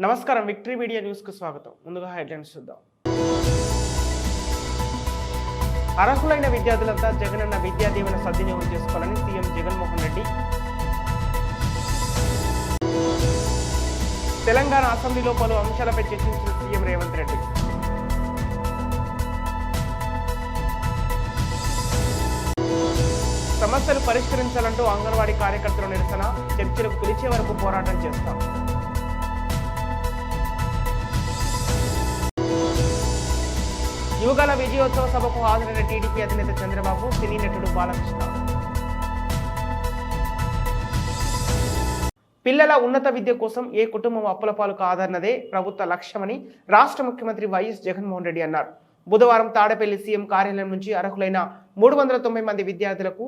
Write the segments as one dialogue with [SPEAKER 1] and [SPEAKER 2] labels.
[SPEAKER 1] నమస్కారం, victory media న్యూస్కు స్వాగతం. ముందుగా హెడ్లైన్స్ చూద్దాం. అర్హులైన విద్యార్థులంతా జగనన్న విద్యా దీవెన సద్వినియోగం చేసుకోవాలని సీఎం జగన్మోహన్ రెడ్డి. తెలంగాణ అసెంబ్లీలో పలు అంశాలపై చర్చించిన సీఎం రేవంత్ రెడ్డి. సమస్యలు పరిష్కరించాలంటూ అంగన్వాడీ కార్యకర్తల నిరసన, చర్చలకు పిలిచే వరకు పోరాటం చేస్తాం. యువగల విజయోత్సవ సభకు హాజరైన టీడీపీ అధినేత చంద్రబాబు, సినీ నటుడు బాలకృష్ణ. పిల్లల ఉన్నత విద్య కోసం ఏ కుటుంబం అప్పుల పాలు కాదన్నదే ప్రభుత్వ లక్ష్యమని రాష్ట్ర ముఖ్యమంత్రి వైఎస్ జగన్మోహన్ రెడ్డి అన్నారు. బుధవారం తాడేపల్లి సీఎం కార్యాలయం నుంచి అర్హులైన 390 మంది విద్యార్థులకు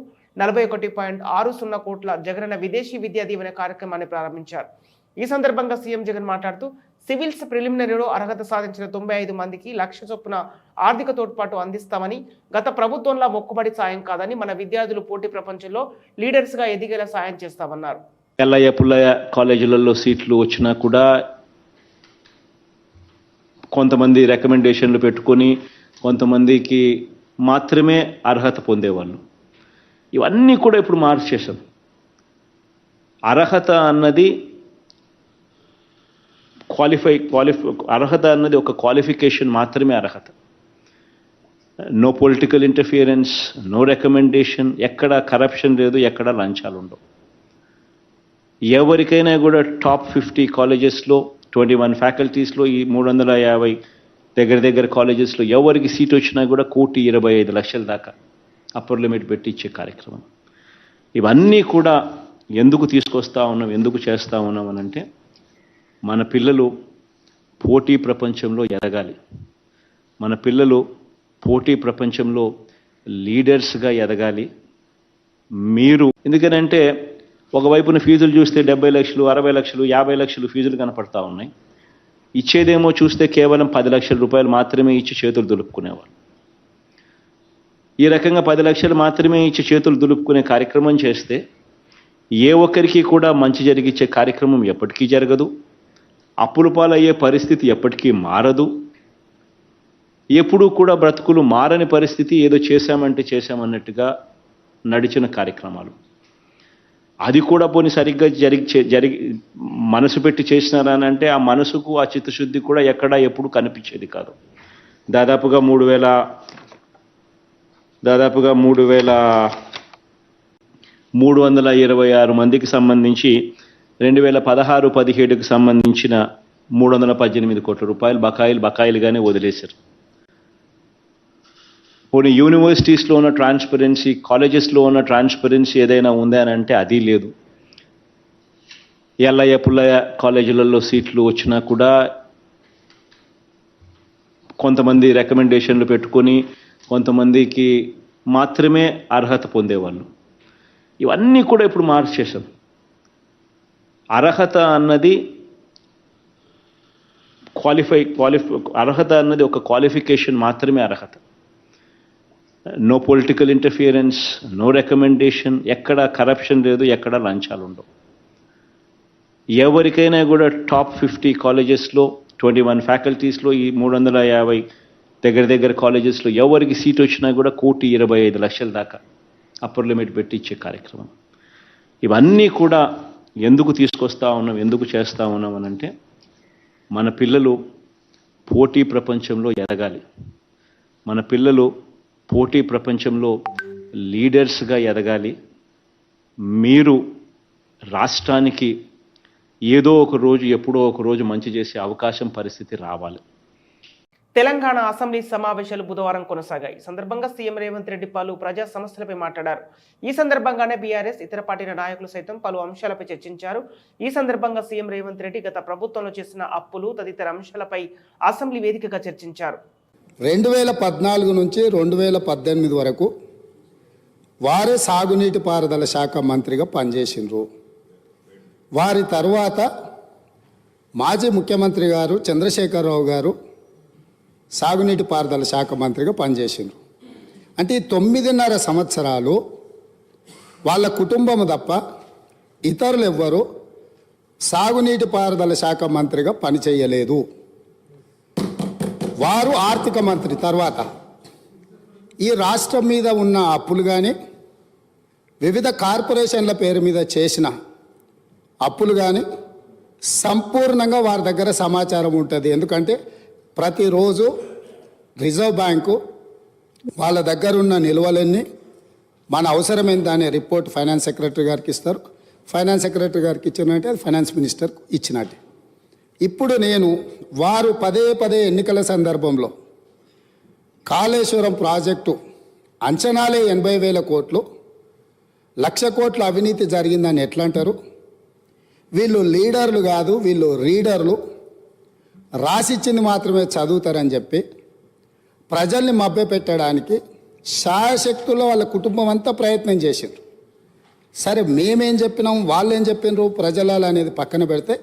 [SPEAKER 1] 41.60 కోట్ల జగనన్న విదేశీ విద్యా దీవెన కార్యక్రమాన్ని ప్రారంభించారు. ఈ సందర్భంగా సీఎం జగన్ మాట్లాడుతూ సివిల్స్ ప్రిలిమినరీలో అర్హత సాధించిన 95 మందికి 1,00,000 చొప్పున ఆర్థిక తోడ్పాటు అందిస్తామని, గత ప్రభుత్వంలో మొక్కుబడి సాయం కాదని మన విద్యార్థులు పోటీ ప్రపంచంలో లీడర్స్గా ఎదిగేలా సాయం చేస్తామన్నారు.
[SPEAKER 2] ఎల్లయ్య పుల్లయ్య కాలేజీలలో సీట్లు వచ్చినా కూడా కొంతమంది రికమెండేషన్లు పెట్టుకొని కొంతమందికి మాత్రమే అర్హత పొందేవాళ్ళు. ఇవన్నీ కూడా ఇప్పుడు మార్చేశాం. అర్హత అన్నది అర్హత అన్నది ఒక క్వాలిఫికేషన్ మాత్రమే అర్హత. No political interference, no recommendation, ఎక్కడ కరప్షన్ లేదు, ఎక్కడ లంచాలు ఉండవు. ఎవరికైనా కూడా టాప్ 50 కాలేజెస్లో 21 ఫ్యాకల్టీస్లో ఈ 350 దగ్గర కాలేజెస్లో ఎవరికి సీట్ వచ్చినా కూడా 1,25,00,000 దాకా అప్పర్ లిమిట్ పెట్టి ఇచ్చే కార్యక్రమం. ఇవన్నీ కూడా ఎందుకు తీసుకొస్తా ఉన్నాం, ఎందుకు చేస్తూ ఉన్నాం అని అంటే, మన పిల్లలు పోటీ ప్రపంచంలో ఎదగాలి, మన పిల్లలు పోటీ ప్రపంచంలో లీడర్స్గా ఎదగాలి. మీరు ఎందుకనంటే ఒకవైపున ఫీజులు చూస్తే 70 లక్షలు, 60 లక్షలు, 50 లక్షలు ఫీజులు కనపడతా ఉన్నాయి. ఇచ్చేదేమో చూస్తే కేవలం 10 లక్షల రూపాయలు మాత్రమే ఇచ్చి చేతులు దులుపుకునేవాళ్ళు. ఈ రకంగా 10 లక్షలు మాత్రమే ఇచ్చి చేతులు దులుపుకునే కార్యక్రమం చేస్తే ఏ ఒక్కరికి కూడా మంచి జరిగించే కార్యక్రమం ఎప్పటికీ జరగదు. అప్పుల పాలయ్యే పరిస్థితి ఎప్పటికీ మారదు. ఎప్పుడూ కూడా బ్రతుకులు మారని పరిస్థితి, ఏదో చేశామంటే చేశామన్నట్టుగా నడిచిన కార్యక్రమాలు. అది కూడా పోనీ సరిగ్గా జరిగి మనసు పెట్టి చేసినారా అని అంటే ఆ మనసుకు, ఆ చిత్తశుద్ధి కూడా ఎక్కడా ఎప్పుడు కనిపించేది కాదు. దాదాపుగా 3,326 మందికి సంబంధించి 2016-17కు సంబంధించిన 318 కోట్ల రూపాయలు బకాయిలుగానే వదిలేశారు. కొన్ని యూనివర్సిటీస్లో ఉన్న ట్రాన్స్పరెన్సీ, కాలేజెస్లో ఉన్న ట్రాన్స్పరెన్సీ ఏదైనా ఉందా అని అంటే అది లేదు. ఎల్లయ్య పుల్లయ్య కాలేజీలలో సీట్లు వచ్చినా కూడా కొంతమంది రికమెండేషన్లు పెట్టుకొని కొంతమందికి మాత్రమే అర్హత పొందేవాళ్ళు. ఇవన్నీ కూడా ఇప్పుడు మార్చేశాం. అర్హత అన్నది అర్హత అన్నది ఒక క్వాలిఫికేషన్ మాత్రమే అర్హత. No political interference, no recommendation, ఎక్కడ కరప్షన్ లేదు, ఎక్కడ లంచాలు ఉండవు. ఎవరికైనా కూడా టాప్ 50 కాలేజెస్లో 21 ఫ్యాకల్టీస్లో ఈ 350 దగ్గర కాలేజెస్లో ఎవరికి సీట్ వచ్చినా కూడా 1,25,00,000 దాకా అప్పర్ లిమిట్ పెట్టి ఇచ్చే కార్యక్రమం. ఇవన్నీ కూడా ఎందుకు తీసుకొస్తా ఉన్నాం, ఎందుకు చేస్తూ ఉన్నాం అని అంటే, మన పిల్లలు పోటీ ప్రపంచంలో ఎదగాలి, మన పిల్లలు పోటీ ప్రపంచంలో లీడర్స్గా ఎదగాలి. మీరు రాష్ట్రానికి ఏదో ఒక రోజు, ఎప్పుడో ఒక రోజు మంచి చేసే అవకాశం, పరిస్థితి రావాలి.
[SPEAKER 1] తెలంగాణ అసెంబ్లీ సమావేశాలు బుధవారం కొనసాగాయి. ఈ సందర్భంగా సీఎం రేవంత్ రెడ్డి పలు ప్రజా సమస్యలపై మాట్లాడారు. ఈ సందర్భంగానే బీఆర్ఎస్, ఇతర పార్టీల నాయకులు సైతం పలు అంశాలపై చర్చించారు. ఈ సందర్భంగా సీఎం రేవంత్ రెడ్డి గత ప్రభుత్వంలో చేసిన అప్పులు తదితర అంశాలపై అసెంబ్లీ వేదికగా చర్చించారు.
[SPEAKER 3] 2014 నుంచి 2018 వరకు వారే సాగునీటి పారుదల శాఖ మంత్రిగా పనిచేసిండ్రు. వారి తర్వాత మాజీ ముఖ్యమంత్రి గారు చంద్రశేఖరరావు గారు సాగునీటి పారుదల శాఖ మంత్రిగా పనిచేసిండ్రు. అంటే 9.5 సంవత్సరాలు వాళ్ళ కుటుంబం తప్ప ఇతరులు ఎవ్వరు సాగునీటి పారుదల శాఖ మంత్రిగా పనిచేయలేదు. వారు ఆర్థిక మంత్రి తర్వాత ఈ రాష్ట్రం మీద ఉన్న అప్పులు కానీ వివిధ కార్పొరేషన్ల పేరు మీద చేసిన అప్పులు కానీ సంపూర్ణంగా వారి దగ్గర సమాచారం ఉంటుంది. ఎందుకంటే ప్రతిరోజు రిజర్వ్ బ్యాంకు వాళ్ళ దగ్గర ఉన్న నిల్వలన్నీ మన అవసరమైంది అనే రిపోర్ట్ ఫైనాన్స్ సెక్రటరీ గారికి ఇస్తారు. ఫైనాన్స్ సెక్రటరీ గారికి ఇచ్చినట్టే అది ఫైనాన్స్ మినిస్టర్ ఇచ్చినట్టే. ఇప్పుడు నేను వారు పదే పదే ఎన్నికల సందర్భంలో కాళేశ్వరం ప్రాజెక్టు అంచనాలే 80,000 కోట్లు, 1,00,000 కోట్ల అవినీతి జరిగిందని ఎట్లా అంటారు? వీళ్ళు లీడర్లు కాదు, వీళ్ళు రీడర్లు, రాసిచ్చింది మాత్రమే చదువుతారని చెప్పి ప్రజల్ని మభ్యపెట్టడానికి శాయశక్తుల్లో వాళ్ళ కుటుంబం అంతా ప్రయత్నం చేసిండ్రు. సరే, మేమేం చెప్పినాం, వాళ్ళు ఏం చెప్పినారు, ప్రజలు అనేది పక్కన పెడితే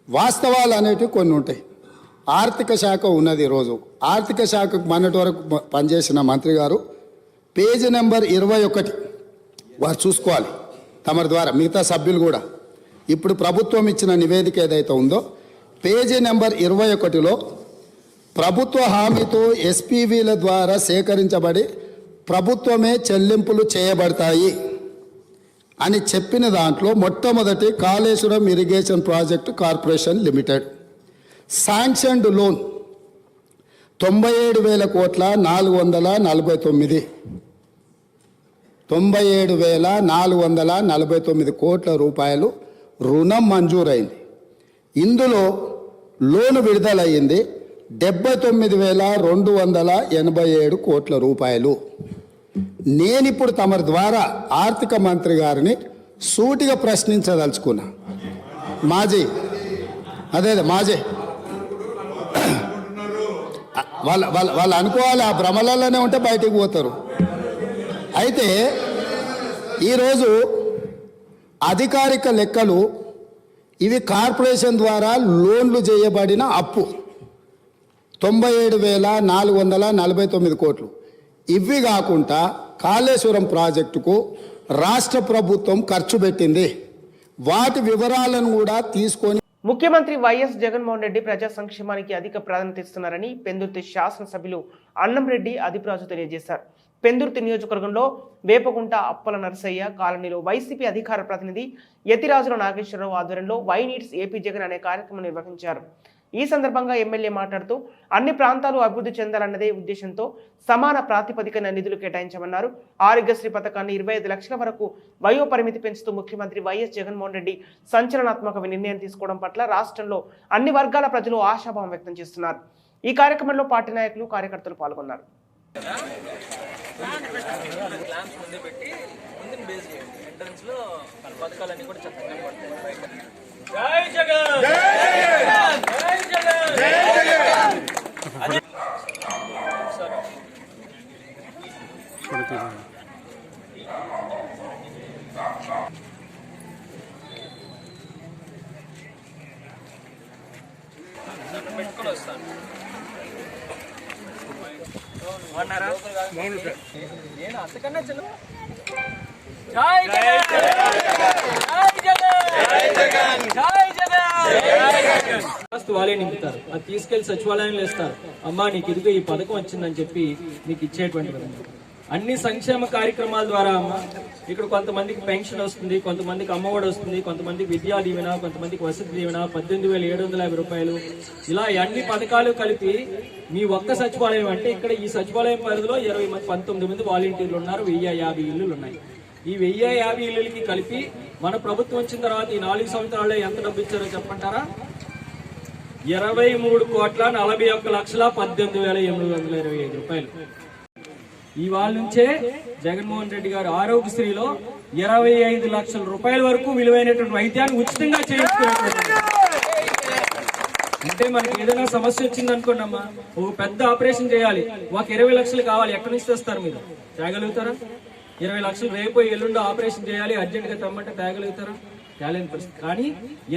[SPEAKER 3] వాస్తవాలు అనేటివి కొన్ని ఉంటాయి. ఆర్థిక శాఖ ఉన్నది. ఈరోజు ఆర్థిక శాఖకు మొన్నటి వరకు పనిచేసిన మంత్రి గారు పేజీ నెంబర్ 21 వారు చూసుకోవాలి తమరి ద్వారా, మిగతా సభ్యులు కూడా. ఇప్పుడు ప్రభుత్వం ఇచ్చిన నివేదిక ఏదైతే ఉందో పేజీ నెంబర్ 21లో ప్రభుత్వ హామీతో ఎస్పీవీల ద్వారా సేకరించబడి ప్రభుత్వమే చెల్లింపులు చేయబడతాయి అని చెప్పిన దాంట్లో మొట్టమొదటి Kaleshwaram irrigation project corporation limited sanctioned loan 97,000 కోట్ల 449 97,449 కోట్ల రూపాయలు రుణం మంజూరైంది. ఇందులో లోను విడుదలయ్యింది 79,287 కోట్ల రూపాయలు. నేనిప్పుడు తమరి ద్వారా ఆర్థిక మంత్రి గారిని సూటిగా ప్రశ్నించదలుచుకున్నా. మాజీ వాళ్ళు అనుకోవాలి, ఆ భ్రమలలోనే ఉంటే బయటికి పోతారు. అయితే ఈరోజు అధికారిక లెక్కలు ఇవి కార్పొరేషన్ ద్వారా లోన్లు చేయబడిన అప్పు 97,449 కోట్లు. ఇవి కాకుండా కాళేశ్వరం ప్రాజెక్టుకు రాష్ట్ర ప్రభుత్వం ఖర్చు పెట్టింది. వాటి వివరాలను కూడా తీసుకొని
[SPEAKER 1] ముఖ్యమంత్రి వైఎస్ జగన్మోహన్ రెడ్డి ప్రజా సంక్షేమానికి అధిక ప్రాధాన్యత ఇస్తున్నారని పెందుర్తి శాసనసభ్యులు అన్నంరెడ్డి అదిప్రాజు తెలియజేశారు. పెందుర్తి నియోజకవర్గంలో వేపగుంట అప్పల నరసయ్య కాలనీలో వైసీపీ అధికార ప్రతినిధి యతిరాజుల నాగేశ్వరరావు ఆధ్వర్యంలో వై నీడ్స్ ఏపీ జగన్ అనే కార్యక్రమం నిర్వహించారు. ఈ సందర్భంగా ఎమ్మెల్యే మాట్లాడుతూ అన్ని ప్రాంతాలు అభివృద్ధి చెందాలన్నదే ఉద్దేశంతో సమాన ప్రాతిపదికన నిధులు కేటాయించామన్నారు. ఆరోగ్యశ్రీ పథకాన్ని 25 లక్షల వరకు వయో పరిమితి పెంచుతూ ముఖ్యమంత్రి వైఎస్ జగన్మోహన్ రెడ్డి సంచలనాత్మక నిర్ణయం తీసుకోవడం పట్ల రాష్ట్రంలో అన్ని వర్గాల ప్రజలు ఆశాభావం వ్యక్తం చేస్తున్నారు. ఈ కార్యక్రమంలో పార్టీ నాయకులు కార్యకర్తలు పాల్గొన్నారు.
[SPEAKER 4] జై జగన్ జై జగన్ జై జగన్ పెట్టుకొని వస్తాను. నేను అంతకన్నా చిన్న జై జగన్ జై జగన్ జై జగన్ వాళ్ళే నింపుతారు. అది తీసుకెళ్లి సచివాలయంలో ఇస్తారు. అమ్మా నీకు ఇదిగో ఈ పథకం వచ్చిందని చెప్పి నీకు ఇచ్చేటువంటి విధంగా అన్ని సంక్షేమ కార్యక్రమాల ద్వారా అమ్మ ఇక్కడ కొంతమందికి పెన్షన్ వస్తుంది, కొంతమందికి అమ్మఒడి వస్తుంది, కొంతమందికి విద్యా దీవెన, కొంతమందికి వసతి దీవెన 18,750 రూపాయలు. ఇలా అన్ని పథకాలు కలిపి మీ ఒక్క సచివాలయం అంటే ఇక్కడ ఈ సచివాలయం పరిధిలో 19 మంది వాలంటీర్లు ఉన్నారు. 1050 ఇల్లులు ఉన్నాయి. ఈ 1050 ఇల్లులకి కలిపి మన ప్రభుత్వం వచ్చిన తర్వాత ఈ 4 సంవత్సరాల్లో ఎంత డబ్బు ఇచ్చారో చెప్పంటారా? 23,41,18,825 రూపాయలు. ఇవాళ నుంచే జగన్మోహన్ రెడ్డి గారు ఆరోగ్యశ్రీలో 25 లక్షల రూపాయల వరకు విలువైనటువంటి వైద్యాన్ని ఉచితంగా చేయించుకునేటువంటి. అంటే మనకి ఏదైనా సమస్య వచ్చింది అనుకోండమ్మా, ఒక పెద్ద ఆపరేషన్ చేయాలి, ఒక 20 లక్షలు కావాలి, ఎక్కడి నుంచి తెస్తారు? మీరు తేగలుగుతారా? 20 లక్షలు రేపు ఎల్లుండి ఆపరేషన్ చేయాలి, అర్జెంట్ గా తెమ్మంటే తేగలుగుతారా? తేలేని పరిస్థితి. కానీ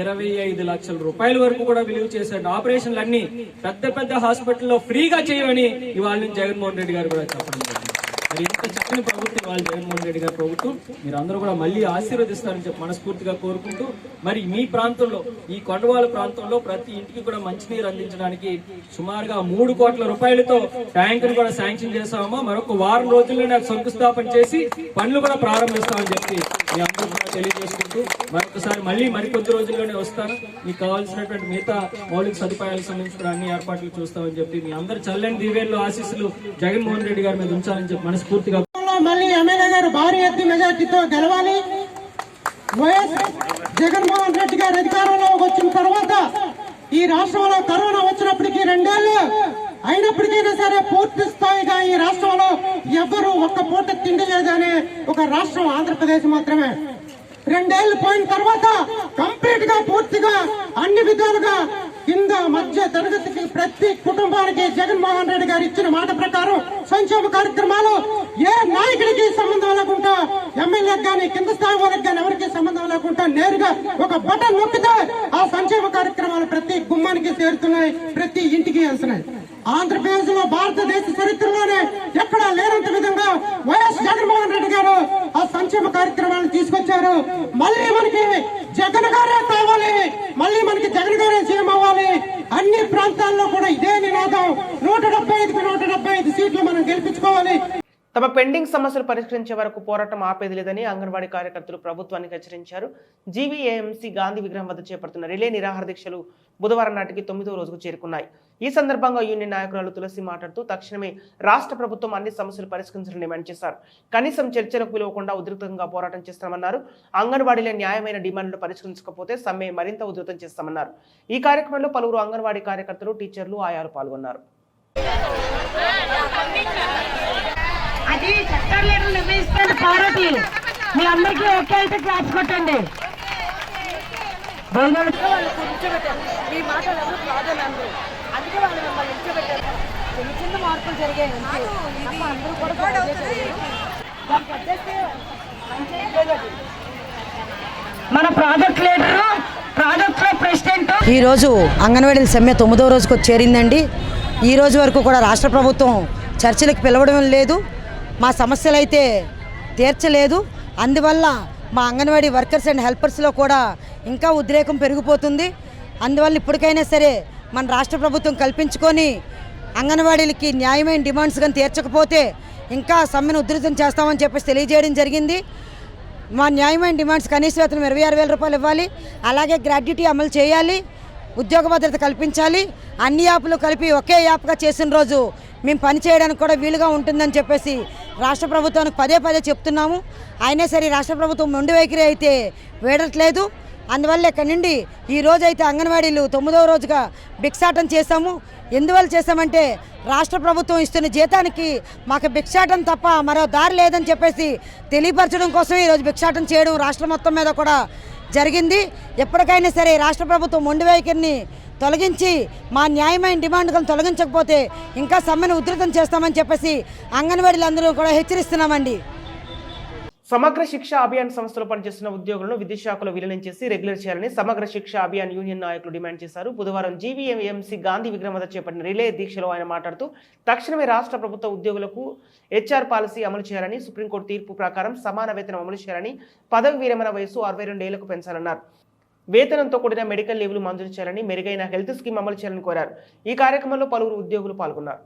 [SPEAKER 4] 25 లక్షల రూపాయల వరకు కూడా విలువ చేసే ఆపరేషన్లు అన్ని పెద్ద పెద్ద హాస్పిటల్లో ఫ్రీగా చేయమని ఇవాళ నుంచి జగన్మోహన్ రెడ్డి గారు కూడా చెప్పడం జరిగింది. మరి ఇంత చక్కని ప్రభుత్వం వాళ్ళు జగన్మోహన్ రెడ్డి గారి ప్రభుత్వం. మీరు అందరూ కూడా మళ్ళీ ఆశీర్వదిస్తారని చెప్పి మనస్ఫూర్తిగా కోరుకుంటూ, మరి మీ ప్రాంతంలో ఈ కొండవాళ్ళ ప్రాంతంలో ప్రతి ఇంటికి కూడా మంచినీరు అందించడానికి సుమారుగా 3 కోట్ల రూపాయలతో ట్యాంకును కూడా శాంక్షన్ చేస్తామో, మరొక వారం రోజుల్లోనే శంకుస్థాపన చేసి పనులు కూడా ప్రారంభిస్తామని చెప్పి మీ అందరూ కూడా తెలియజేసుకుంటూ, మరొకసారి మళ్ళీ మరికొద్ది రోజుల్లోనే వస్తాను. మీకు కావాల్సినటువంటి మిగతా మౌలిక సదుపాయాలకు సంబంధించిన అన్ని ఏర్పాట్లు చూస్తామని చెప్పి మీ అందరు చల్లని దీవెనలు ఆశీస్సులు జగన్మోహన్ రెడ్డి గారి మీద ఉంచాలని చెప్పి మనస్ఫూర్తిగా.
[SPEAKER 5] మళ్ళీ ఎమ్మెల్యే గారు భారీ ఎత్తున మెజార్టీతో గెలవాలి. వైఎస్ జగన్మోహన్ రెడ్డి గారు అధికారంలోకి వచ్చిన తర్వాత ఈ రాష్ట్రంలో కరోనా వచ్చినప్పటికీ 2 ఏళ్ళు అయినప్పటికైనా సరే పూర్తి స్థాయిగా ఈ రాష్ట్రంలో ఎవ్వరూ ఒక్క పూట తిండి లేదనే ఒక రాష్ట్రం ఆంధ్రప్రదేశ్ మాత్రమే. 2 ఏళ్ళు పోయిన తర్వాత కంప్లీట్ గా పూర్తిగా అన్ని విధాలుగా కింద మధ్య తరగతికి ప్రతి కుటుంబానికి జగన్మోహన్ రెడ్డి గారు ఇచ్చిన మాట ప్రకారం సంక్షేమ కార్యక్రమాలు ఏ నాయకుడికి సంబంధం లేకుండా, ఎమ్మెల్యేకి కానీ కింద స్థాయి వాళ్ళకి కానీ ఎవరికి సంబంధం లేకుండా నేరుగా ఒక బటన్ నొక్కితే ఆ సంక్షేమ కార్యక్రమాలు ప్రతి గుమ్మానికి చేరుతున్నాయి, ప్రతి ఇంటికి వెళ్తున్నాయి. ఆంధ్రప్రదేశ్ లో భారతదేశ చరిత్రలోనే ఎక్కడా లేనంత విధంగా వైఎస్ జగన్మోహన్ రెడ్డి గారు ఆ సంక్షేమ కార్యక్రమాలను తీసుకొచ్చారు. మళ్ళీ మనకి జగన్ గారే కావాలి, మళ్ళీ మనకి జగన్ గారే సీఎం అవ్వాలి. అన్ని ప్రాంతాల్లో కూడా ఇదే నినాదం. 175కి 175 సీట్లు మనం గెలిపించుకోవాలి.
[SPEAKER 1] తమ పెండింగ్ సమస్యలు పరిష్కరించే వరకు పోరాటం ఆపేది లేదని అంగన్వాడీ కార్యకర్తలు ప్రభుత్వానికి హెచ్చరించారు. జీవీఏఎంసీ గాంధీ విగ్రహం వద్ద చేపడుతున్న రిలే నిరాహార దీక్షలు బుధవారం నాటికి 9వ రోజుకు చేరుకున్నాయి. ఈ సందర్భంగా యూనియన్ నాయకురాలు తులసి మాట్లాడుతూ తక్షణమే రాష్ట్ర ప్రభుత్వం అన్ని సమస్యలు పరిష్కరించాలని డిమాండ్ చేశారు. కనీసం చర్చలకు పిలవకుండా ఉధృతంగా పోరాటం చేస్తామన్నారు. అంగన్వాడీల న్యాయమైన డిమాండ్లు పరిష్కరించకపోతే సమ్మె మరింత ఉధృతం చేస్తామన్నారు. ఈ కార్యక్రమంలో పలువురు అంగన్వాడీ కార్యకర్తలు, టీచర్లు, ఆయాలు పాల్గొన్నారు.
[SPEAKER 6] అది చట్టాలు నిర్ణయిస్తున్న పార్టీ మీ అందరికీ ఒకే అయితే క్లాస్ కొట్టండి. ఈ మాటలు ఎవరు కాదన్నారు, అందుకే వాళ్ళు మిమ్మల్ని నిల్చోబెట్టారు. చిన్న చిన్న మార్పులు జరిగాయి, అందరూ కూడా మన ప్రాజెక్ట్ లీడరు, ప్రాజెక్ట్ లో ప్రెసిడెంట్.
[SPEAKER 7] ఈరోజు అంగన్వాడీల సమ్మె 9వ రోజుకు చేరిందండి. ఈ రోజు వరకు కూడా రాష్ట్ర ప్రభుత్వం చర్చలకు పిలవడం లేదు, మా సమస్యలు అయితే తీర్చలేదు. అందువల్ల మా అంగన్వాడీ వర్కర్స్ అండ్ హెల్పర్స్లో కూడా ఇంకా ఉద్రేకం పెరిగిపోతుంది. అందువల్ల ఇప్పటికైనా సరే మన రాష్ట్ర ప్రభుత్వం కల్పించుకొని అంగన్వాడీలకి న్యాయమైన డిమాండ్స్ కానీ తీర్చకపోతే ఇంకా సమ్మెను ఉధృతం చేస్తామని చెప్పేసి తెలియజేయడం జరిగింది. మా న్యాయమైన డిమాండ్స్ కనీస వేతనం 26,000 రూపాయలు ఇవ్వాలి, అలాగే గ్రాడ్యుటీ అమలు చేయాలి, ఉద్యోగ భద్రత కల్పించాలి. అన్ని యాప్లు కలిపి ఒకే యాప్గా చేసిన రోజు మేము పనిచేయడానికి కూడా వీలుగా ఉంటుందని చెప్పేసి రాష్ట్ర ప్రభుత్వానికి పదే పదే చెప్తున్నాము. అయినా సరే రాష్ట్ర ప్రభుత్వం మొండి వైఖరి అయితే వేడట్లేదు. అందువల్ల ఇక్కడ నుండి ఈ రోజు అయితే అంగన్వాడీలు 9వ రోజుగా భిక్షాటన చేశాము. ఎందువల్ల చేశామంటే రాష్ట్ర ప్రభుత్వం ఇస్తున్న జీతానికి మాకు భిక్షాటన తప్ప మరో దారి లేదని చెప్పేసి తెలియపరచడం కోసం ఈరోజు భిక్షాటన చేయడం రాష్ట్రం మొత్తం మీద కూడా జరిగింది. ఎప్పటికైనా సరే రాష్ట్ర ప్రభుత్వం మొండి వైఖరిని తొలగించి మా న్యాయమైన డిమాండ్లను తొలగించకపోతే ఇంకా సమ్మెను ఉధృతం చేస్తామని చెప్పేసి అంగన్వాడీలందరూ కూడా హెచ్చరిస్తున్నామండి.
[SPEAKER 1] సమగ్ర శిక్ష అభియాన్ సంస్థలో పనిచేస్తున్న ఉద్యోగులను విద్యుత్ శాఖలో విలీనం చేసి రెగ్యులర్ చేయాలని సమగ్ర శిక్ష అభియాన్ యూనియన్ నాయకులు డిమాండ్ చేశారు. బుధవారం జీవీఎంసీ గాంధీ విగ్రహం వద్ద చేపట్టిన రిలే దీక్షలో ఆయన మాట్లాడుతూ తక్షణమే రాష్ట్ర ప్రభుత్వ ఉద్యోగులకు హెచ్ఆర్ పాలసీ అమలు చేయాలని, సుప్రీంకోర్టు తీర్పు ప్రకారం సమాన వేతనం అమలు చేయాలని, పదవి విరమణ వయసు 62 ఏళ్లకు పెంచాలన్నారు. వేతనంతో కూడిన మెడికల్ లీవ్లు మంజూరు చేయాలని, మెరుగైన హెల్త్ స్కీమ్ అమలు చేయాలని కోరారు. ఈ కార్యక్రమంలో పలువురు ఉద్యోగులు పాల్గొన్నారు.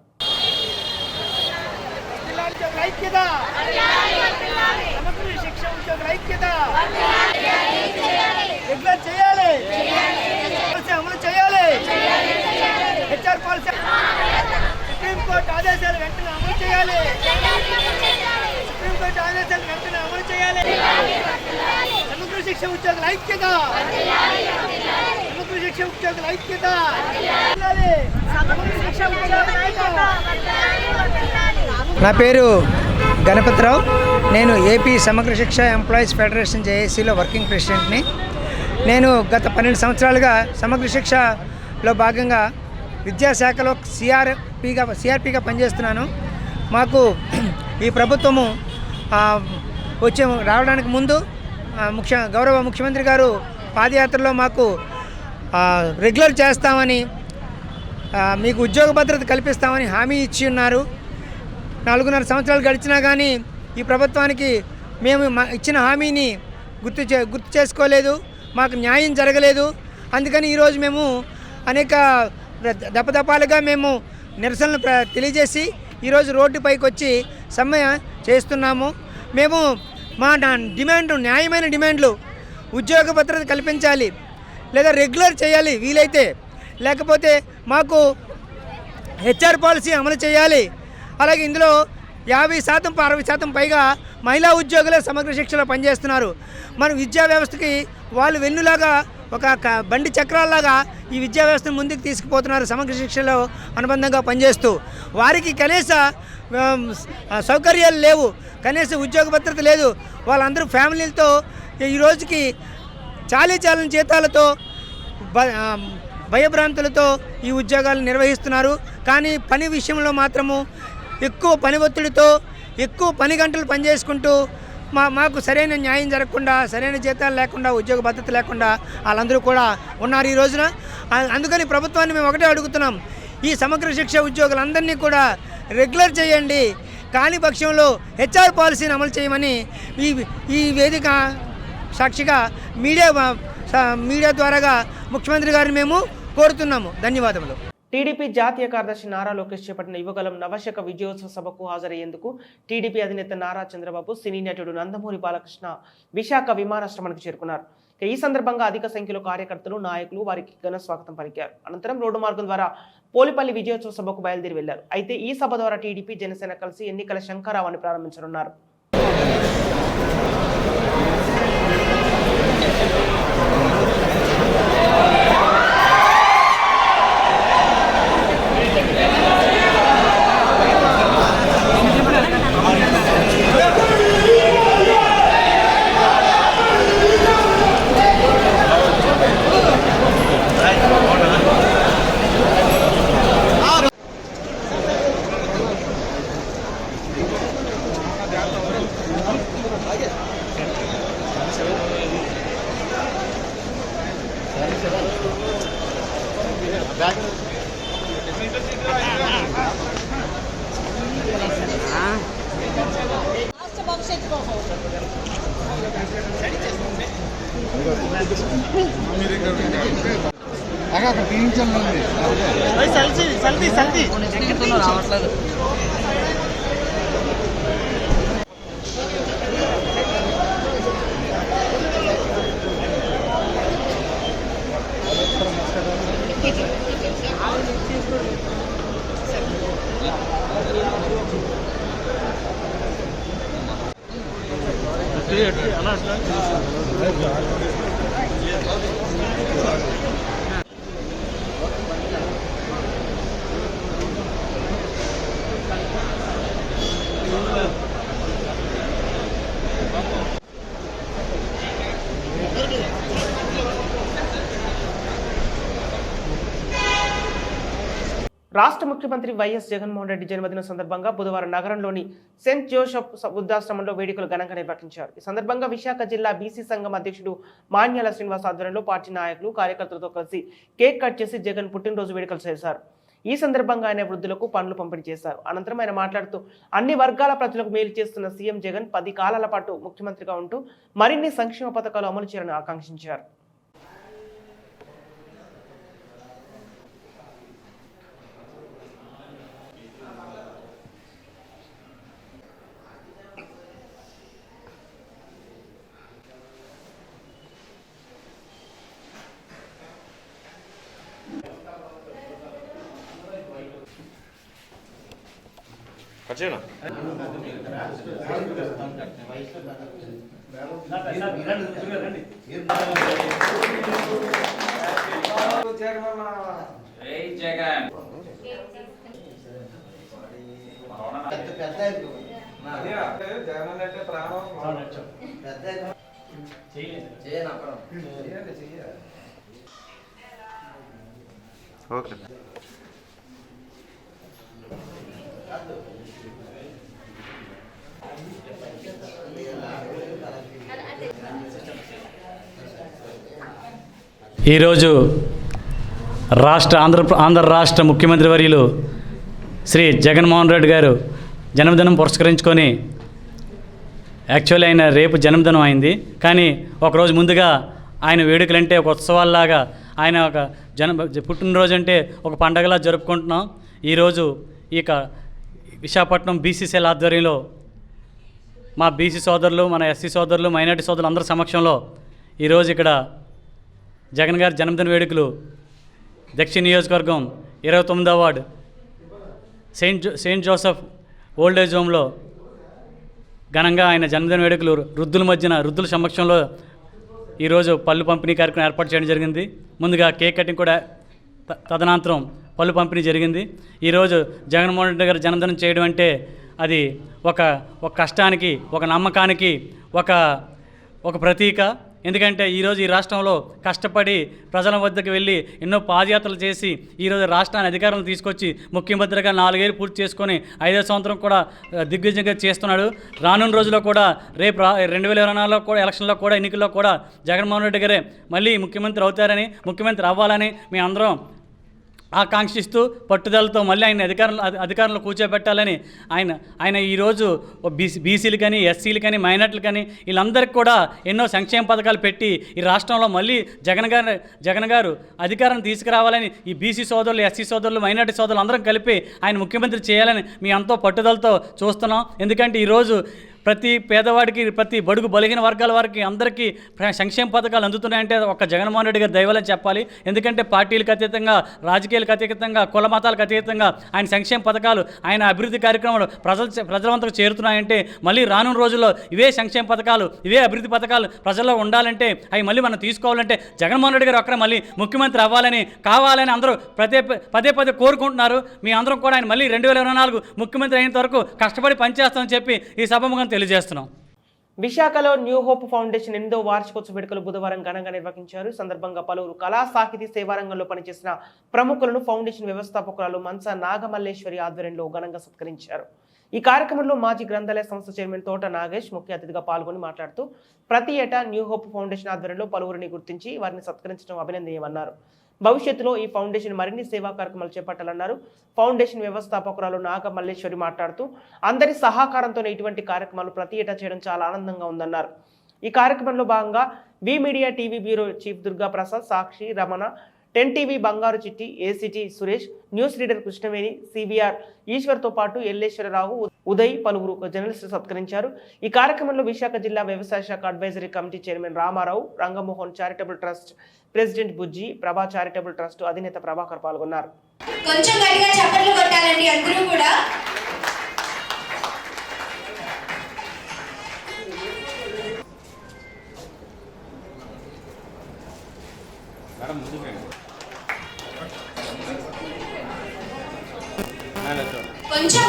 [SPEAKER 8] సుప్రీంకోర్టు ఆదేశాలు వెంటనే అమలు చేయాలి. సుప్రీంకోర్టు ఆదేశాలు వెంటనే అమలు చేయాలి. సమగ్ర శిక్ష ఉద్యోగుల ఐక్యత, సమగ్ర శిక్ష ఉద్యోగుల ఐక్యత.
[SPEAKER 9] నా పేరు గణపతిరావు. నేను ఏపీ సమగ్ర శిక్ష ఎంప్లాయీస్ ఫెడరేషన్ జేఏసీలో వర్కింగ్ ప్రెసిడెంట్ని. నేను గత 12 సంవత్సరాలుగా సమగ్ర శిక్షలో భాగంగా విద్యాశాఖలో సిఆర్పిగా పనిచేస్తున్నాను. మాకు ఈ ప్రభుత్వము రావడానికి ముందు గౌరవ ముఖ్యమంత్రి గారు పాదయాత్రలో మాకు రెగ్యులర్ చేస్తామని, మీకు ఉద్యోగ భద్రత కల్పిస్తామని హామీ ఇచ్చి ఉన్నారు. 4.5 సంవత్సరాలు గడిచినా కానీ ఈ ప్రభుత్వానికి మేము ఇచ్చిన హామీని గుర్తు చేసుకోలేదు, మాకు న్యాయం జరగలేదు. అందుకని ఈరోజు మేము అనేక దపదపాలుగా మేము నిరసనలు తెలియజేసి ఈరోజు రోడ్డుపైకి వచ్చి సమ్మె చేస్తున్నాము. మేము మా డిమాండ్ న్యాయమైన డిమాండ్లు ఉద్యోగ భద్రత కల్పించాలి, లేదా రెగ్యులర్ చేయాలి వీలైతే, లేకపోతే మాకు హెచ్ఆర్ పాలసీ అమలు చేయాలి. అలాగే ఇందులో 50% 60% పైగా మహిళా ఉద్యోగులే సమగ్ర శిక్షలో పనిచేస్తున్నారు. మన విద్యా వ్యవస్థకి వాళ్ళు వెన్నులాగా ఒక బండి చక్రాల్లాగా ఈ విద్యా వ్యవస్థను ముందుకు తీసుకుపోతున్నారు సమగ్ర శిక్షలో అనుబంధంగా పనిచేస్తూ. వారికి కనీస సౌకర్యాలు లేవు, కనీస ఉద్యోగ భద్రత లేదు. వాళ్ళందరూ ఫ్యామిలీలతో ఈ రోజుకి చాలీచాలని జీతాలతో భయభ్రాంతులతో ఈ ఉద్యోగాలు నిర్వహిస్తున్నారు. కానీ పని విషయంలో మాత్రము ఎక్కువ పని ఒత్తిడితో ఎక్కువ పని గంటలు పనిచేసుకుంటూ మాకు సరైన న్యాయం జరగకుండా, సరైన జీతాలు లేకుండా, ఉద్యోగ భద్రత లేకుండా వాళ్ళందరూ కూడా ఉన్నారు ఈ రోజున. అందుకని ప్రభుత్వాన్ని మేము ఒకటే అడుగుతున్నాం, ఈ సమగ్ర శిక్ష ఉద్యోగులందరినీ కూడా రెగ్యులర్ చేయండి, కాని పక్షంలో హెచ్ఆర్ పాలసీని అమలు చేయమని ఈ వేదిక సాక్షిగా మీడియా ద్వారాగా ముఖ్యమంత్రి గారిని మేము కోరుతున్నాము. ధన్యవాదములు.
[SPEAKER 1] టీడీపీ జాతీయ కార్యదర్శి నారా లోకేష్ చేపట్టిన యువగలం నవశక విజయోత్సవ సభకు హాజరయ్యేందుకు టీడీపీ అధినేత నారా చంద్రబాబు, సినీ నటుడు నందమూరి బాలకృష్ణ విశాఖ విమానాశ్రమానికి చేరుకున్నారు. ఈ సందర్భంగా అధిక సంఖ్యలో కార్యకర్తలు, నాయకులు వారికి ఘన స్వాగతం పలికారు. అనంతరం రోడ్డు మార్గం ద్వారా పోలిపల్లి విజయోత్సవ సభకు బయలుదేరి వెళ్లారు. అయితే ఈ సభ ద్వారా టీడీపీ, జనసేన కలిసి ఎన్నికల శంఖారావాన్ని ప్రారంభించనున్నారు. రాష్ట్ర ముఖ్యమంత్రి వైఎస్ జగన్మోహన్ రెడ్డి జన్మదిన సందర్భంగా బుధవారం నగరంలోని సెయింట్ జోసెఫ్ వృద్ధాశ్రమంలో వేడుకలు ఘనంగా నిర్వహించారు. ఈ సందర్భంగా విశాఖ జిల్లా బీసీ సంఘం అధ్యక్షుడు మాన్యాల శ్రీనివాస్ ఆధ్వర్యంలో పార్టీ నాయకులు, కార్యకర్తలతో కలిసి కేక్ కట్ చేసి జగన్ పుట్టినరోజు వేడుకలు చేశారు. ఈ సందర్భంగా ఆయన వృద్ధులకు పండ్లు పంపిణీ చేశారు. అనంతరం ఆయన మాట్లాడుతూ అన్ని వర్గాల ప్రజలకు మేలు చేస్తున్న సీఎం జగన్ 10 కాలాల పాటు ముఖ్యమంత్రిగా ఉంటూ మరిన్ని సంక్షేమ పథకాలు అమలు చేయాలని ఆకాంక్షించారు.
[SPEAKER 10] ఈరోజు ఆంధ్ర రాష్ట్ర ముఖ్యమంత్రి వర్యులు శ్రీ జగన్మోహన్ రెడ్డి గారు జన్మదినం పురస్కరించుకొని యాక్చువల్లీ ఆయన రేపు జన్మదినం అయింది, కానీ ఒకరోజు ముందుగా ఆయన వేడుకలంటే ఒక ఉత్సవాల్లాగా ఆయన ఒక పుట్టినరోజు అంటే ఒక పండగలా జరుపుకుంటున్నాం. ఈరోజు ఇక విశాఖపట్నం బీసీసీఎల్ ఆధ్వర్యంలో మా బీసీ సోదరులు, మన ఎస్సీ సోదరులు, మైనార్టీ సోదరులు అందరి సమక్షంలో ఈరోజు ఇక్కడ జగన్ గారి జన్మదిన వేడుకలు దక్షిణ నియోజకవర్గం 29వ ward Saint Joseph old age హోమ్లో ఘనంగా ఆయన జన్మదిన వేడుకలు వృద్ధుల సమక్షంలో ఈరోజు పళ్ళు పంపిణీ కార్యక్రమం ఏర్పాటు చేయడం జరిగింది. ముందుగా కేక్ కటింగ్ కూడా తదనంతరం పళ్ళు పంపిణీ జరిగింది. ఈరోజు జగన్మోహన్ రెడ్డి గారు జన్మదినం చేయడం అంటే అది ఒక కష్టానికి, ఒక నమ్మకానికి ఒక ప్రతీక. ఎందుకంటే ఈరోజు ఈ రాష్ట్రంలో కష్టపడి ప్రజల వద్దకు వెళ్ళి ఎన్నో పాదయాత్రలు చేసి ఈరోజు రాష్ట్రాన్ని అధికారంలో తీసుకొచ్చి ముఖ్యమంత్రిగా 4 ఏళ్ళు పూర్తి చేసుకొని 5వ సంవత్సరం కూడా దిగ్విజయంగా చేస్తున్నాడు. రానున్న రోజుల్లో కూడా రేపు 2024లో కూడా ఎలక్షన్లో కూడా ఎన్నికల్లో కూడా జగన్మోహన్ రెడ్డి గారే మళ్ళీ ముఖ్యమంత్రి అవుతారని, ముఖ్యమంత్రి అవ్వాలని మీ అందరం ఆకాంక్షిస్తూ పట్టుదలతో మళ్ళీ ఆయన అధికారంలో కూర్చోబెట్టాలని ఆయన ఈరోజు బీసీలు కానీ, ఎస్సీలు కానీ, మైనార్టీలు కానీ వీళ్ళందరికీ కూడా ఎన్నో సంక్షేమ పథకాలు పెట్టి ఈ రాష్ట్రంలో మళ్ళీ జగన్ గారు అధికారం తీసుకురావాలని ఈ బీసీ సోదరులు, ఎస్సీ సోదరులు, మైనార్టీ సోదరులు అందరం కలిపి ఆయన ముఖ్యమంత్రి చేయాలని మీ ఎంతో పట్టుదలతో చూస్తున్నాం. ఎందుకంటే ఈరోజు ప్రతి పేదవాడికి, ప్రతి బడుగు బలిగిన వర్గాల వారికి అందరికీ సంక్షేమ పథకాలు అందుతున్నాయంటే ఒక జగన్మోహన్ రెడ్డి గారి దయవలని చెప్పాలి. ఎందుకంటే పార్టీలకు అతీతంగా, రాజకీయాలకు అతీతంగా, కుల మతాలకు అతీతంగా ఆయన సంక్షేమ పథకాలు, ఆయన అభివృద్ధి కార్యక్రమాలు ప్రజలంతకు చేరుతున్నాయంటే మళ్ళీ రానున్న రోజుల్లో ఇవే సంక్షేమ పథకాలు, ఇవే అభివృద్ధి పథకాలు ప్రజల్లో ఉండాలంటే అవి మళ్ళీ మనం తీసుకోవాలంటే జగన్మోహన్ రెడ్డి గారు ఒక్కరే మళ్ళీ ముఖ్యమంత్రి కావాలని అందరూ పదే కోరుకుంటున్నారు. మీ అందరం కూడా ఆయన మళ్ళీ 2024 ముఖ్యమంత్రి అయినంత వరకు కష్టపడి పనిచేస్తామని చెప్పి ఈ సభముగా తెలియజేస్తున్నాం.
[SPEAKER 1] విశాఖలో న్యూ హోప్ ఫౌండేషన్ 8వ వార్షికోత్సవ వేడుకలు బుధవారం ఘనంగా నిర్వహించారు. సందర్భంగా పలువురు కళా సాహితీ సేవారంగంలో పనిచేసిన ప్రముఖులను ఫౌండేషన్ వ్యవస్థాపకురాలు మంచా నాగమల్లేశ్వరి ఆధ్వర్యంలో ఘనంగా సత్కరించారు. ఈ కార్యక్రమంలో మాజీ గ్రంథాలయ సంస్థ చైర్మన్ తోట నాగేష్ ముఖ్య అతిథిగా పాల్గొని మాట్లాడుతూ ప్రతి ఏటా న్యూ హోప్ ఫౌండేషన్ ఆధ్వర్యంలో పలువురిని గుర్తించి వారిని సత్కరించడం అభినందనీయమన్నారు. భవిష్యత్తులో ఈ ఫౌండేషన్ మరిన్ని సేవా కార్యక్రమాలు చేపట్టాలన్నారు. ఫౌండేషన్ వ్యవస్థాపకురాలు నాగ మల్లేశ్వరి మాట్లాడుతూ అందరి సహకారంతోనే ఇటువంటి కార్యక్రమాలు ప్రతి ఏటా చేయడం చాలా ఆనందంగా ఉందన్నారు. ఈ కార్యక్రమంలో భాగంగా V media TV bureau chief Durga Prasad, Sakshi, Ramana, 10 TV Bangaru Chitti, ACT Suresh, news reader Krishnaveni, CBR ఈశ్వర్తో పాటు ఎల్లేశ్వరరావు, ఉదయ్, పలువురు జర్నలిస్టులు సత్కరించారు. ఈ కార్యక్రమంలో విశాఖ జిల్లా వ్యవసాయ శాఖ advisory committee chairman Ramarao, Rangamohan charitable trust president Bujji, Prabha charitable trust అధినేత ప్రభాకర్ పాల్గొన్నారు.
[SPEAKER 11] కొంచెం గట్టిగా చప్పట్లు కొట్టాలండి అందరూ కూడా. కొంచెం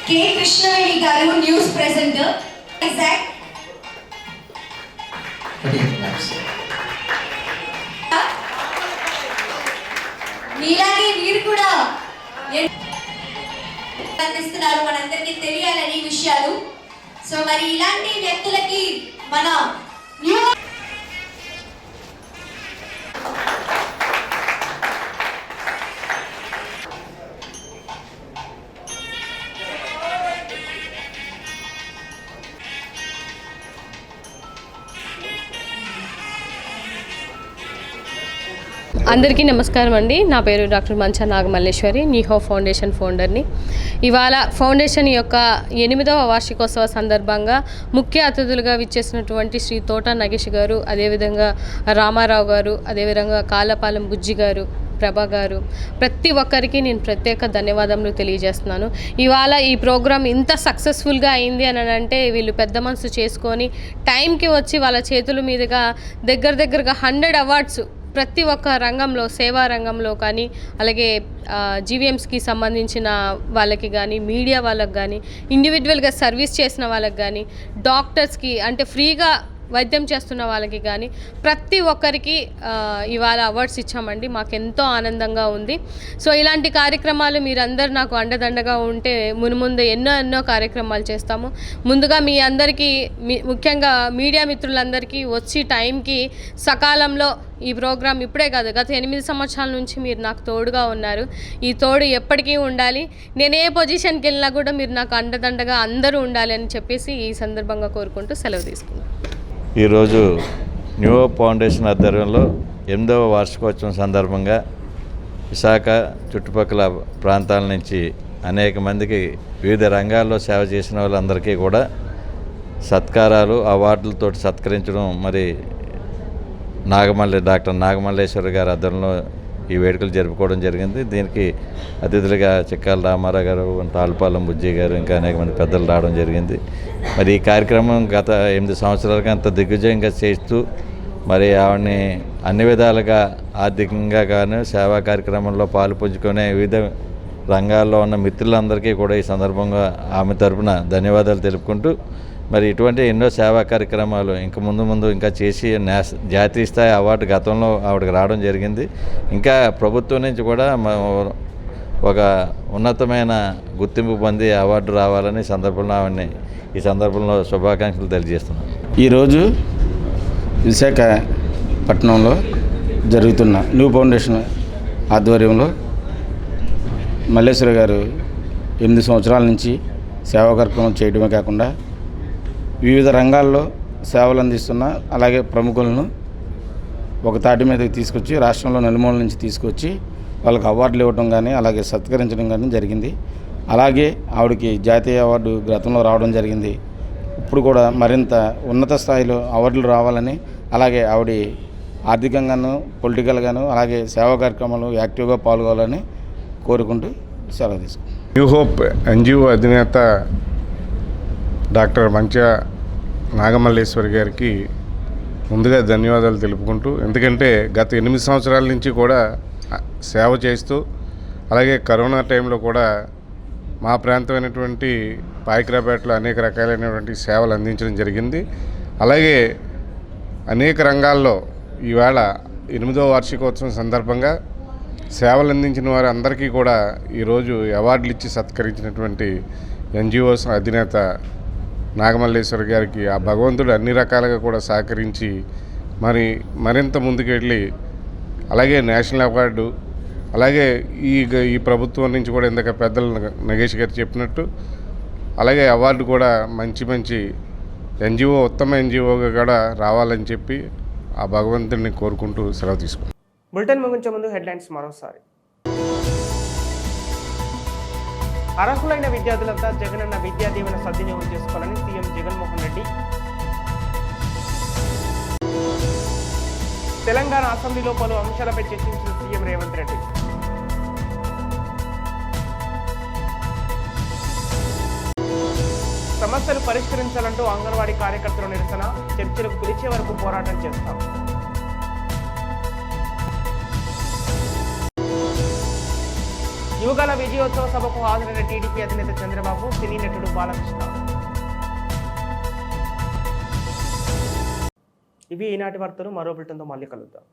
[SPEAKER 11] కె కృష్ణవేణి గారు న్యూస్ ప్రెజెంటర్, ఎగ్జాక్ట్ మీలాగే మీరు కూడా అందిస్తున్నారు, మనందరికీ తెలియాలని విషయాలు. సో మరి ఇలాంటి వ్యక్తులకి మన
[SPEAKER 12] అందరికీ నమస్కారం అండి. నా పేరు doctor Mancha Nagamalleswari, New Hope Foundation ఫౌండర్ని. ఇవాళ ఫౌండేషన్ యొక్క 8వ వార్షికోత్సవ సందర్భంగా ముఖ్య అతిథులుగా విచ్చేసినటువంటి శ్రీ తోట నాగేష్ గారు, అదేవిధంగా రామారావు గారు, అదేవిధంగా కాళ్ళపాలెం బుజ్జి గారు, ప్రభా గారు, ప్రతి ఒక్కరికి నేను ప్రత్యేక ధన్యవాదములు తెలియజేస్తున్నాను. ఇవాళ ఈ ప్రోగ్రామ్ ఇంత సక్సెస్ఫుల్గా అయింది అని అంటే వీళ్ళు పెద్ద మనసు చేసుకొని టైంకి వచ్చి వాళ్ళ చేతుల మీదుగా దగ్గరగా 100 అవార్డ్స్ ప్రతి ఒక్క రంగంలో, సేవా రంగంలో కానీ, అలాగే జీవీఎంస్కి సంబంధించిన వాళ్ళకి కానీ, మీడియా వాళ్ళకి కానీ, ఇండివిజువల్గా సర్వీస్ చేసిన వాళ్ళకి కానీ, డాక్టర్స్కి అంటే ఫ్రీగా వైద్యం చేస్తున్న వాళ్ళకి కానీ ప్రతి ఒక్కరికి ఇవాళ అవార్డ్స్ ఇచ్చామండి. మాకు ఎంతో ఆనందంగా ఉంది. సో ఇలాంటి కార్యక్రమాలు మీరందరూ నాకు అండదండగా ఉంటే మునుముందు ఎన్నో కార్యక్రమాలు చేస్తాము. ముందుగా మీ అందరికీ ముఖ్యంగా మీడియా మిత్రులందరికీ వచ్చి టైంకి సకాలంలో ఈ ప్రోగ్రాం ఇప్పుడే కాదు, గత 8 సంవత్సరాల నుంచి మీరు నాకు తోడుగా ఉన్నారు. ఈ తోడు ఎప్పటికీ ఉండాలి. నేను ఏ పొజిషన్కి వెళ్ళినా కూడా మీరు నాకు అండదండగా అందరూ ఉండాలి అని చెప్పేసి ఈ సందర్భంగా కోరుకుంటూ సెలవు తీసుకున్నాను.
[SPEAKER 13] ఈరోజు న్యూ హోప్ ఫౌండేషన్ ఆధ్వర్యంలో 8వ వార్షికోత్సవం సందర్భంగా విశాఖ చుట్టుపక్కల ప్రాంతాల నుంచి అనేక మందికి వివిధ రంగాల్లో సేవ చేసిన వాళ్ళందరికీ కూడా సత్కారాలు అవార్డులతో సత్కరించడం మరి డాక్టర్ నాగమల్లేశ్వరి గారి ఆధ్వర్యంలో ఈ వేడుకలు జరుపుకోవడం జరిగింది. దీనికి అతిథులుగా చిక్కాల రామారావు గారు, తాళ్ళపాలెం బుజ్జి గారు, ఇంకా అనేక మంది పెద్దలు రావడం జరిగింది. మరి ఈ కార్యక్రమం గత 8 సంవత్సరాలుగా అంత దిగ్విజయంగా చేస్తూ మరి ఆవిడని అన్ని విధాలుగా ఆర్థికంగా కానీ సేవా కార్యక్రమంలో పాలు పుంజుకునే వివిధ రంగాల్లో ఉన్న మిత్రులందరికీ కూడా ఈ సందర్భంగా ఆమె తరపున ధన్యవాదాలు తెలుపుకుంటూ మరి ఇటువంటి ఎన్నో సేవా కార్యక్రమాలు ఇంకా ముందు ఇంకా చేసి జాతీయ స్థాయి అవార్డు గతంలో ఆవిడకి రావడం జరిగింది. ఇంకా ప్రభుత్వం నుంచి కూడా ఒక ఉన్నతమైన గుర్తింపు పొంది అవార్డు రావాలని సందర్భంలో ఆవిడని ఈ సందర్భంలో శుభాకాంక్షలు తెలియజేస్తున్నాను.
[SPEAKER 14] ఈరోజు విశాఖపట్నంలో జరుగుతున్న న్యూ ఫౌండేషన్ ఆధ్వర్యంలో మల్లేశ్వర గారు 8 సంవత్సరాల నుంచి సేవా కార్యక్రమం చేయడమే కాకుండా వివిధ రంగాల్లో సేవలు అందిస్తున్న అలాగే ప్రముఖులను ఒక తాటి మీదకి తీసుకొచ్చి రాష్ట్రంలో నలుమూల నుంచి తీసుకొచ్చి వాళ్ళకి అవార్డులు ఇవ్వడం కానీ అలాగే సత్కరించడం కానీ జరిగింది. అలాగే ఆవిడకి జాతీయ అవార్డు గతంలో రావడం జరిగింది. ఇప్పుడు కూడా మరింత ఉన్నత స్థాయిలో అవార్డులు రావాలని అలాగే ఆవిడ ఆర్థికంగాను పొలిటికల్గాను అలాగే సేవా కార్యక్రమాలు యాక్టివ్గా పాల్గొనాలని కోరుకుంటూ సెలవు తీసుకుంటాం.
[SPEAKER 15] న్యూ హోప్ ఎన్జిఓ అధినేత డాక్టర్ మంచ నాగమల్లేశ్వరి గారికి ముందుగా ధన్యవాదాలు తెలుపుకుంటూ, ఎందుకంటే గత 8 సంవత్సరాల నుంచి కూడా సేవ చేస్తూ అలాగే కరోనా టైంలో కూడా మా ప్రాంతమైనటువంటి పాయకరాపేటలో అనేక రకాలైనటువంటి సేవలు అందించడం జరిగింది. అలాగే అనేక రంగాల్లో ఈవేళ 8వ వార్షికోత్సవం సందర్భంగా సేవలు అందించిన వారు అందరికీ కూడా ఈరోజు అవార్డులు ఇచ్చి సత్కరించినటువంటి ఎన్జిఓస్ అధినేత నాగమల్లేశ్వరి గారికి ఆ భగవంతుడు అన్ని రకాలుగా కూడా సహకరించి మరింత ముందుకెళ్ళి అలాగే నేషనల్ అవార్డు అలాగే ఈ ప్రభుత్వం నుంచి కూడా ఇందాక పెద్దలు నగేష్ గారు చెప్పినట్టు అలాగే అవార్డు కూడా మంచి ఎన్జిఓ ఉత్తమ ఎన్జిఓగా కూడా రావాలని చెప్పి ఆ భగవంతుడిని కోరుకుంటూ సెలవు తీసుకుంటాం.
[SPEAKER 1] బులెటిన్ ముగించే ముందు హెడ్లైన్స్ మరోసారి. అర్హులైన విద్యార్థులంతా జగనన్న విద్యా దీవెన సద్వినియోగం చేసుకోవాలని సీఎం జగన్మోహన్ రెడ్డి. తెలంగాణ అసెంబ్లీలో పలు అంశాలపై చర్చించిన సీఎం రేవంత్ రెడ్డి. సమస్యలు పరిష్కరించాలంటూ అంగన్వాడీ కార్యకర్తల నిరసన, చర్చలకు పిలిచే వరకు పోరాటం చేస్తాం. యువగల విజయోత్సవ సభకు హాజరైన టీడీపీ అధినేత చంద్రబాబు, సినీ నటుడు బాలకృష్ణ. ఇవి ఈనాటి వార్తలు. మరో బులెటిన్తో మళ్ళీ కలుద్దాం.